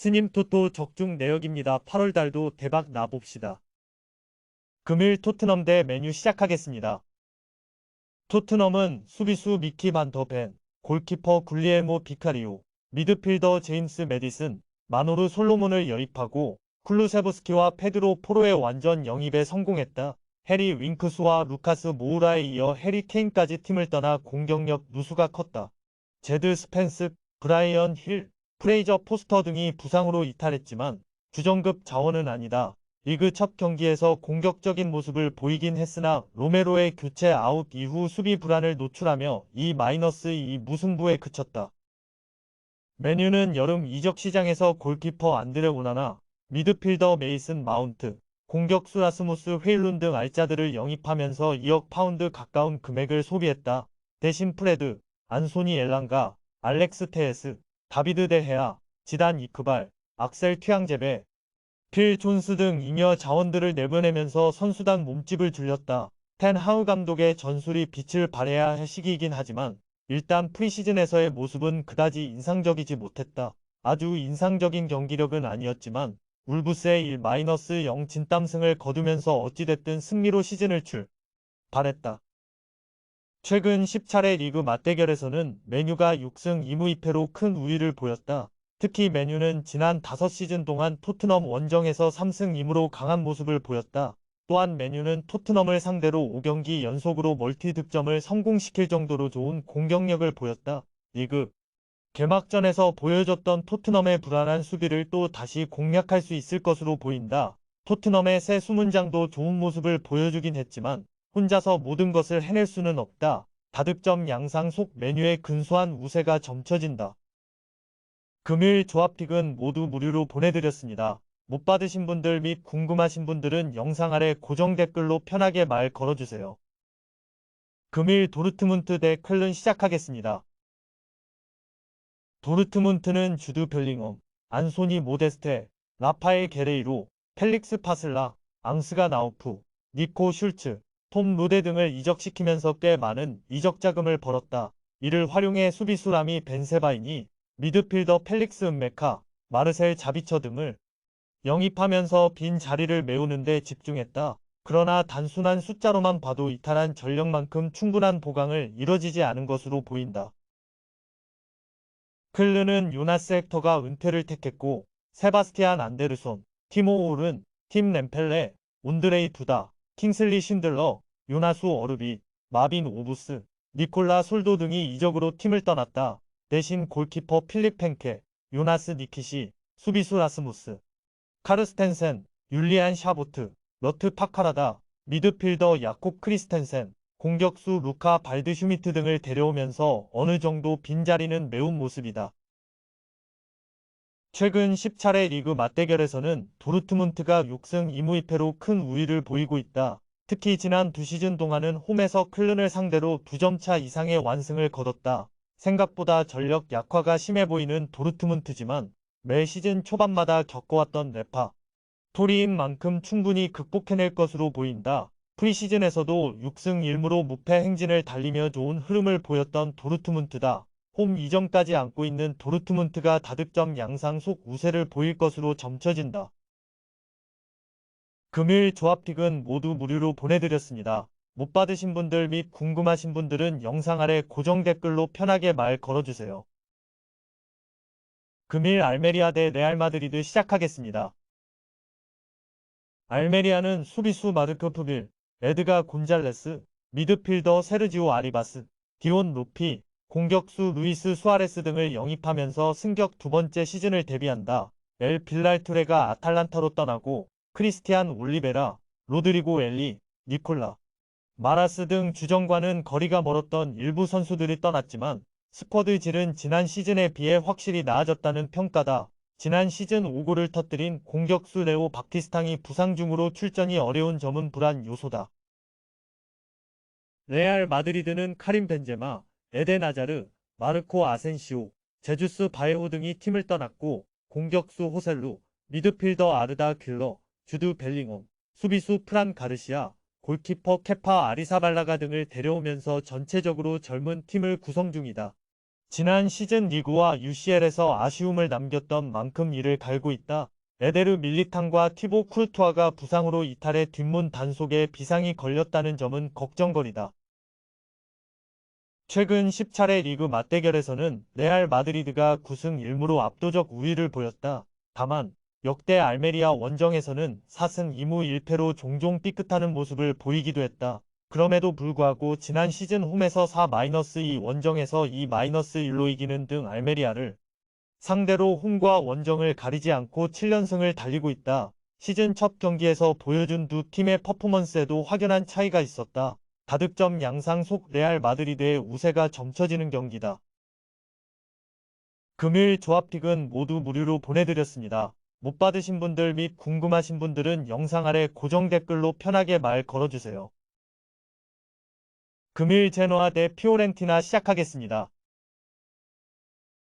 스님 토토 적중 내역입니다. 8월달도 대박 나봅시다. 금일 토트넘 대 메뉴 시작하겠습니다. 토트넘은 수비수 미키 반더 벤, 골키퍼 굴리에모 비카리오, 미드필더 제임스 메디슨, 마노르 솔로몬을 영입하고 쿨루세브스키와 페드로 포로의 완전 영입에 성공했다. 해리 윙크스와 루카스 모우라에 이어 해리 케인까지 팀을 떠나 공격력 누수가 컸다. 제드 스펜스, 브라이언 힐, 프레이저 포스터 등이 부상으로 이탈했지만 주전급 자원은 아니다. 리그 첫 경기에서 공격적인 모습을 보이긴 했으나 로메로의 교체 아웃 이후 수비 불안을 노출하며 2-2 무승부에 그쳤다. 메뉴는 여름 이적 시장에서 골키퍼 안드레 오나나, 미드필더 메이슨 마운트, 공격수 라스무스 헤일룬 등 알짜들을 영입하면서 2억 파운드 가까운 금액을 소비했다. 대신 프레드, 안소니 엘랑가, 알렉스 테에스, 다비드 데헤아, 지단 이크발, 악셀 튀앙제베, 필 존스 등 잉여 자원들을 내보내면서 선수단 몸집을 줄였다. 텐 하우 감독의 전술이 빛을 발해야 할 시기이긴 하지만 일단 프리시즌에서의 모습은 그다지 인상적이지 못했다. 아주 인상적인 경기력은 아니었지만 울브스의 1-0 진땀승을 거두면서 어찌됐든 승리로 시즌을 출발했다. 최근 10차례 리그 맞대결에서는 메뉴가 6승 2무 2패로 큰 우위를 보였다. 특히 메뉴는 지난 5시즌 동안 토트넘 원정에서 3승 2무로 강한 모습을 보였다. 또한 메뉴는 토트넘을 상대로 5경기 연속으로 멀티 득점을 성공시킬 정도로 좋은 공격력을 보였다. 리그 개막전에서 보여줬던 토트넘의 불안한 수비를 또 다시 공략할 수 있을 것으로 보인다. 토트넘의 새 수문장도 좋은 모습을 보여주긴 했지만 혼자서 모든 것을 해낼 수는 없다. 다득점 양상 속 메뉴의 근소한 우세가 점쳐진다. 금일 조합픽은 모두 무료로 보내드렸습니다. 못 받으신 분들 및 궁금하신 분들은 영상 아래 고정 댓글로 편하게 말 걸어주세요. 금일 도르트문트 대 쾰른 시작하겠습니다. 도르트문트는 주드 벨링엄, 안소니 모데스테, 라파엘 게레이로, 펠릭스 파슬라, 앙스가 나우프, 니코 슐츠, 톰 로데 등을 이적시키면서 꽤 많은 이적 자금을 벌었다. 이를 활용해 수비수 라미 벤세바이니, 미드필더 펠릭스 은메카, 마르셀 자비처 등을 영입하면서 빈 자리를 메우는 데 집중했다. 그러나 단순한 숫자로만 봐도 이탈한 전력만큼 충분한 보강을 이뤄지지 않은 것으로 보인다. 클르는 요나스 헥터가 은퇴를 택했고 세바스티안 안데르손, 티모 오른, 팀 램펠레, 온드레이 두다, 킹슬리 신들러, 요나수 어르비, 마빈 오부스, 니콜라 솔도 등이 이적으로 팀을 떠났다. 대신 골키퍼 필립 펜케, 요나스 니키시, 수비수 라스무스, 카르스텐센, 율리안 샤보트, 러트 파카라다, 미드필더 야콥 크리스텐센, 공격수 루카 발드슈미트 등을 데려오면서 어느 정도 빈자리는 메운 모습이다. 최근 10차례 리그 맞대결에서는 도르트문트가 6승 2무 2패로 큰 우위를 보이고 있다. 특히 지난 2시즌 동안은 홈에서 클른을 상대로 2점차 이상의 완승을 거뒀다. 생각보다 전력 약화가 심해 보이는 도르트문트지만 매 시즌 초반마다 겪어왔던 레파 토리인 만큼 충분히 극복해낼 것으로 보인다. 프리시즌에서도 6승 1무로 무패 행진을 달리며 좋은 흐름을 보였던 도르트문트다. 홈 2점까지 안고 있는 도르트문트가 다득점 양상 속 우세를 보일 것으로 점쳐진다. 금일 조합픽은 모두 무료로 보내드렸습니다. 못 받으신 분들 및 궁금하신 분들은 영상 아래 고정 댓글로 편하게 말 걸어주세요. 금일 알메리아 대 레알 마드리드 시작하겠습니다. 알메리아는 수비수 마르크 푸빌, 에드가 곤잘레스, 미드필더 세르지오 아리바스, 디온 루피, 공격수 루이스 수아레스 등을 영입하면서 승격 두 번째 시즌을 데뷔한다. 엘 빌랄투레가 아탈란타로 떠나고 크리스티안 올리베라, 로드리고 엘리, 니콜라, 마라스 등 주전과는 거리가 멀었던 일부 선수들이 떠났지만 스쿼드 질은 지난 시즌에 비해 확실히 나아졌다는 평가다. 지난 시즌 5골을 터뜨린 공격수 레오 박티스탕이 부상 중으로 출전이 어려운 점은 불안 요소다. 레알 마드리드는 카림 벤제마, 에덴 아자르, 마르코 아센시오, 제주스 바에호 등이 팀을 떠났고 공격수 호셀루, 미드필더 아르다 귤러, 주드 벨링엄, 수비수 프란 가르시아, 골키퍼 케파 아리사발라가 등을 데려오면서 전체적으로 젊은 팀을 구성 중이다. 지난 시즌 리그와 UCL에서 아쉬움을 남겼던 만큼 이를 갈고 있다. 에데르 밀리탕과 티보 쿠르투아가 부상으로 이탈해 뒷문 단속에 비상이 걸렸다는 점은 걱정거리다. 최근 10차례 리그 맞대결에서는 레알 마드리드가 9승 1무로 압도적 우위를 보였다. 다만 역대 알메리아 원정에서는 4승 2무 1패로 종종 삐끗하는 모습을 보이기도 했다. 그럼에도 불구하고 지난 시즌 홈에서 4-2 원정에서 2-1로 이기는 등 알메리아를 상대로 홈과 원정을 가리지 않고 7연승을 달리고 있다. 시즌 첫 경기에서 보여준 두 팀의 퍼포먼스에도 확연한 차이가 있었다. 다득점 양상 속 레알 마드리드의 우세가 점쳐지는 경기다. 금일 조합픽은 모두 무료로 보내드렸습니다. 못 받으신 분들 및 궁금하신 분들은 영상 아래 고정 댓글로 편하게 말 걸어주세요. 금일 제노아 대 피오렌티나 시작하겠습니다.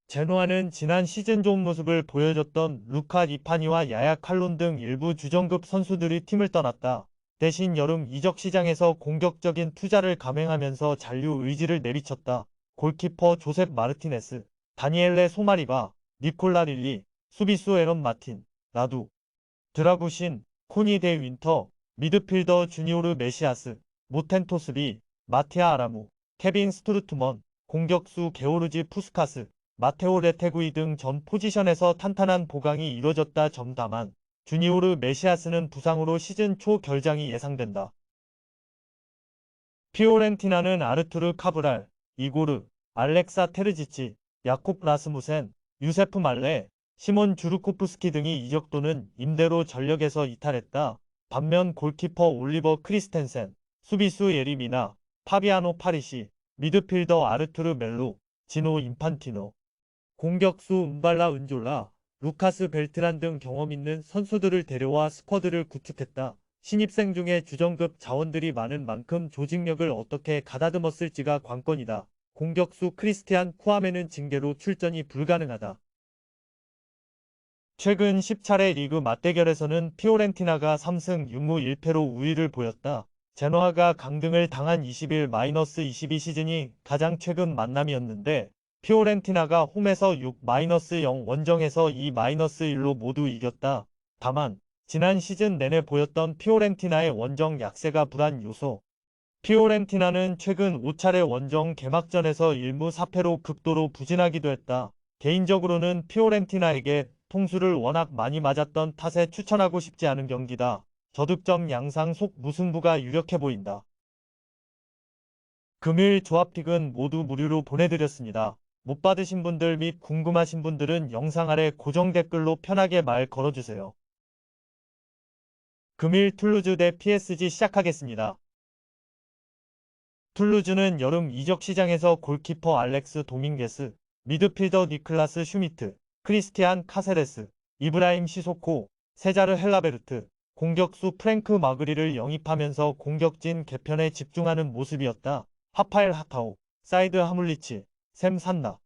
제노아는 지난 시즌 좋은 모습을 보여줬던 루카 리파니와 야야 칼론 등 일부 주전급 선수들이 팀을 떠났다. 대신 여름 이적 시장에서 공격적인 투자를 감행하면서 잔류 의지를 내비쳤다. 골키퍼 조셉 마르티네스, 다니엘레 소마리바, 니콜라 릴리, 수비수 에런 마틴, 라두, 드라구신, 코니 데 윈터, 미드필더 주니오르 메시아스, 모텐토스비, 마티아 아라무, 케빈 스투르트먼, 공격수 게오르지 푸스카스, 마테오 레테구이 등 전 포지션에서 탄탄한 보강이 이뤄졌다. 다만 주니오르 메시아스는 부상으로 시즌 초 결장이 예상된다. 피오렌티나는 아르투르 카브랄, 이고르, 알렉사 테르지치, 야콥 라스무센, 유세프 말레, 시몬 주르코프스키 등이 이적 또는 임대로 전력에서 이탈했다. 반면 골키퍼 올리버 크리스텐센, 수비수 예리미나, 파비아노 파리시, 미드필더 아르투르 멜로, 지노 인판티노, 공격수 은발라 은졸라, 루카스 벨트란 등 경험 있는 선수들을 데려와 스쿼드를 구축했다. 신입생 중에 주전급 자원들이 많은 만큼 조직력을 어떻게 가다듬었을지가 관건이다. 공격수 크리스티안 쿠아메는 징계로 출전이 불가능하다. 최근 10차례 리그 맞대결에서는 피오렌티나가 3승 6무 1패로 우위를 보였다. 제노아가 강등을 당한 21-22 시즌이 가장 최근 만남이었는데 피오렌티나가 홈에서 6-0 원정에서 2-1로 모두 이겼다. 다만 지난 시즌 내내 보였던 피오렌티나의 원정 약세가 불안 요소. 피오렌티나는 최근 5차례 원정 개막전에서 1무 4패로 극도로 부진하기도 했다. 개인적으로는 피오렌티나에게 통수를 워낙 많이 맞았던 탓에 추천하고 싶지 않은 경기다. 저득점 양상 속 무승부가 유력해 보인다. 금일 조합픽은 모두 무료로 보내드렸습니다. 못 받으신 분들 및 궁금하신 분들은 영상 아래 고정 댓글로 편하게 말 걸어주세요. 금일 툴루즈 대 PSG 시작하겠습니다. 툴루즈는 여름 이적 시장에서 골키퍼 알렉스 도밍게스, 미드필더 니클라스 슈미트, 크리스티안 카세레스, 이브라임 시소코, 세자르 헬라베르트, 공격수 프랭크 마그리를 영입하면서 공격진 개편에 집중하는 모습이었다. 하파엘 하타오, 사이드 하물리치, 샘 산나,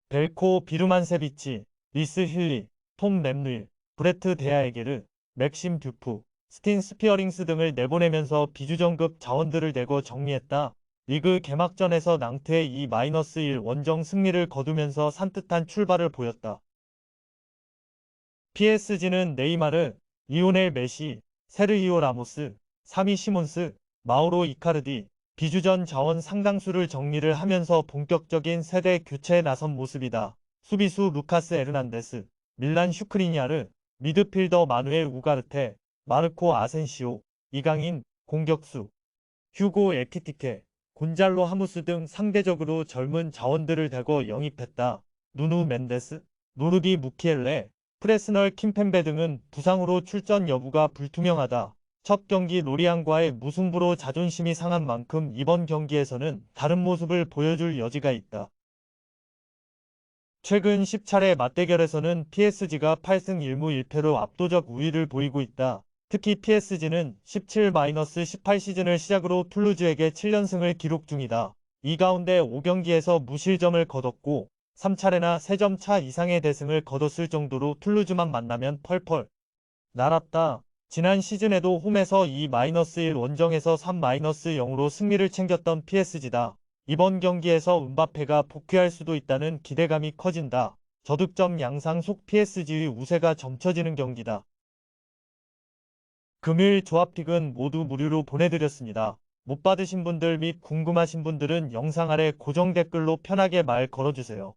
벨코 비르만세비치, 리스 힐리, 톰 램누일, 브레트 데아에게르, 맥심 듀프, 스틴 스피어링스 등을 내보내면서 비주전급 자원들을 내고 정리했다. 리그 개막전에서 낭트의 2-1 원정 승리를 거두면서 산뜻한 출발을 보였다. PSG는 네이마르, 리오넬 메시, 세르히오 라모스, 사미 시몬스, 마우로 이카르디, 비주전 자원 상당수를 정리를 하면서 본격적인 세대 교체에 나선 모습이다. 수비수 루카스 에르난데스, 밀란 슈크리니아르, 미드필더 마누엘 우가르테, 마르코 아센시오, 이강인, 공격수 휴고 에키티케, 곤잘로 하무스 등 상대적으로 젊은 자원들을 대거 영입했다. 누누 멘데스, 노르디 무키엘레, 프레스널 킴펜베 등은 부상으로 출전 여부가 불투명하다. 첫 경기 로리앙과의 무승부로 자존심이 상한 만큼 이번 경기에서는 다른 모습을 보여줄 여지가 있다. 최근 10차례 맞대결에서는 PSG가 8승 1무 1패로 압도적 우위를 보이고 있다. 특히 PSG는 17-18 시즌을 시작으로 툴루즈에게 7연승을 기록 중이다. 이 가운데 5경기에서 무실점을 거뒀고 3차례나 3점 차 이상의 대승을 거뒀을 정도로 툴루즈만 만나면 펄펄 날았다. 지난 시즌에도 홈에서 2-1 원정에서 3-0으로 승리를 챙겼던 PSG다. 이번 경기에서 음바페가 복귀할 수도 있다는 기대감이 커진다. 저득점 양상 속 PSG의 우세가 점쳐지는 경기다. 금일 조합픽은 모두 무료로 보내드렸습니다. 못 받으신 분들 및 궁금하신 분들은 영상 아래 고정 댓글로 편하게 말 걸어주세요.